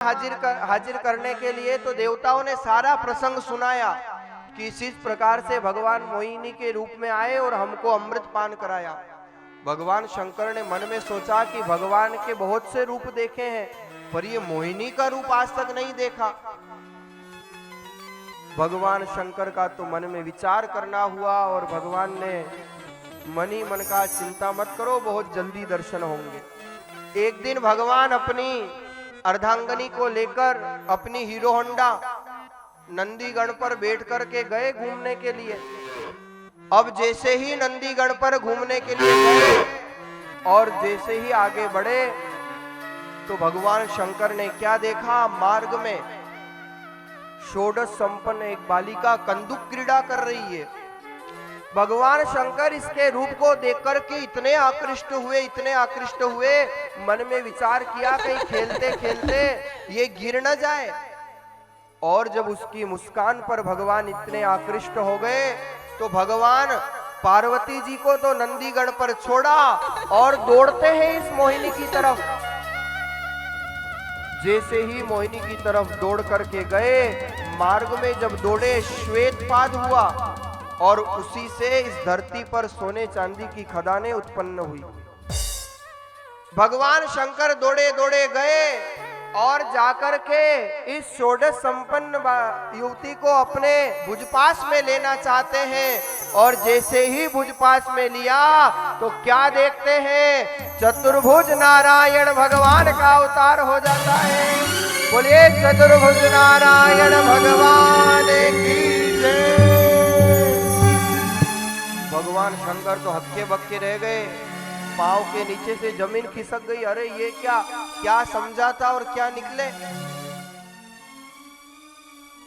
हाजिर करने के लिए तो देवताओं ने सारा प्रसंग सुनाया कि इस प्रकार से भगवान मोहिनी के रूप में आए और हमको अमृत पान कराया। भगवान शंकर ने मन में सोचा कि भगवान के बहुत से रूप देखे हैं पर ये मोहिनी का रूप आज तक नहीं देखा। भगवान शंकर का तो मन में विचार करना हुआ और भगवान ने मन ही मन का चिंता मत करो, बहुत जल्दी दर्शन होंगे। एक दिन भगवान अपनी अर्धांगनी को लेकर अपनी हीरो होंडा नंदीगढ़ पर बैठ करके गए घूमने के लिए। अब जैसे ही नंदीगढ़ पर घूमने के लिए गए और जैसे ही आगे बढ़े तो भगवान शंकर ने क्या देखा, मार्ग में षोडश संपन्न एक बालिका कंदुक क्रीड़ा कर रही है। भगवान शंकर इसके रूप को देखकर के इतने आकृष्ट हुए, मन में विचार किया कहीं खेलते खेलते ये गिर न जाए। और जब उसकी मुस्कान पर भगवान इतने आकृष्ट हो गए तो भगवान पार्वती जी को तो नंदीगढ़ पर छोड़ा और दौड़ते हैं इस मोहिनी की तरफ। जैसे ही मोहिनी की तरफ दौड़ करके गए, मार्ग में जब दौड़े श्वेतपाद हुआ और उसी से इस धरती पर सोने चांदी की खदानें उत्पन्न हुई। भगवान शंकर दौड़े दौड़े गए और जाकर के इस षोडश संपन्न युवती को अपने भुजपास में लेना चाहते हैं। और जैसे ही भुजपास में लिया तो क्या देखते हैं, चतुर्भुज नारायण भगवान का अवतार हो जाता है। बोलिए चतुर्भुज नारायण भगवान की जय। भगवान शंकर तो हक्के बक्के रह गए, पांव के नीचे से जमीन खिसक गई। अरे ये क्या समझा था और क्या निकले।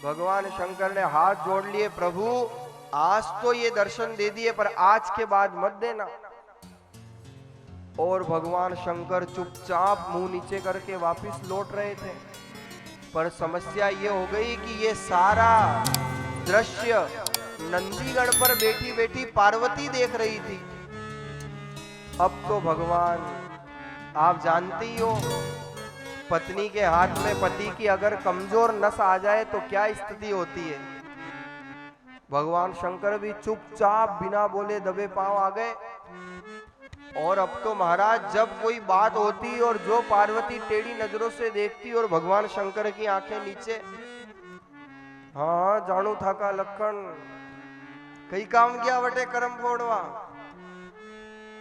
भगवान शंकर ने हाथ जोड़ लिए, प्रभु आज तो ये दर्शन दे दिए पर आज के बाद मत देना। और भगवान शंकर चुपचाप मुंह नीचे करके वापस लौट रहे थे। पर समस्या ये हो गई कि ये सारा दृश्य नंदीगढ़ पर बैठी बैठी पार्वती देख रही थी। अब तो भगवान आप जानती हो, पत्नी के हाथ में पति की अगर कमजोर नस आ जाए तो क्या स्थिति होती है। भगवान शंकर भी चुपचाप बिना बोले दबे पांव आ गए। और अब तो महाराज जब कोई बात होती और जो पार्वती टेढ़ी नजरों से देखती और भगवान शंकर की आंखें नीचे, हाँ जानू था का लखन कई काम किया वटे कर्म फोड़वा।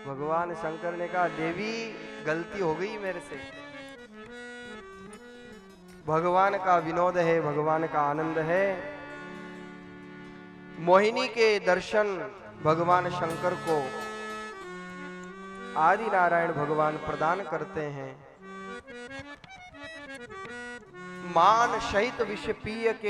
भगवान शंकर ने कहा देवी गलती हो गई मेरे से। भगवान का विनोद है, भगवान का आनंद है। मोहिनी के दर्शन भगवान शंकर को आदि नारायण भगवान प्रदान करते हैं। मान सहित विष पीय के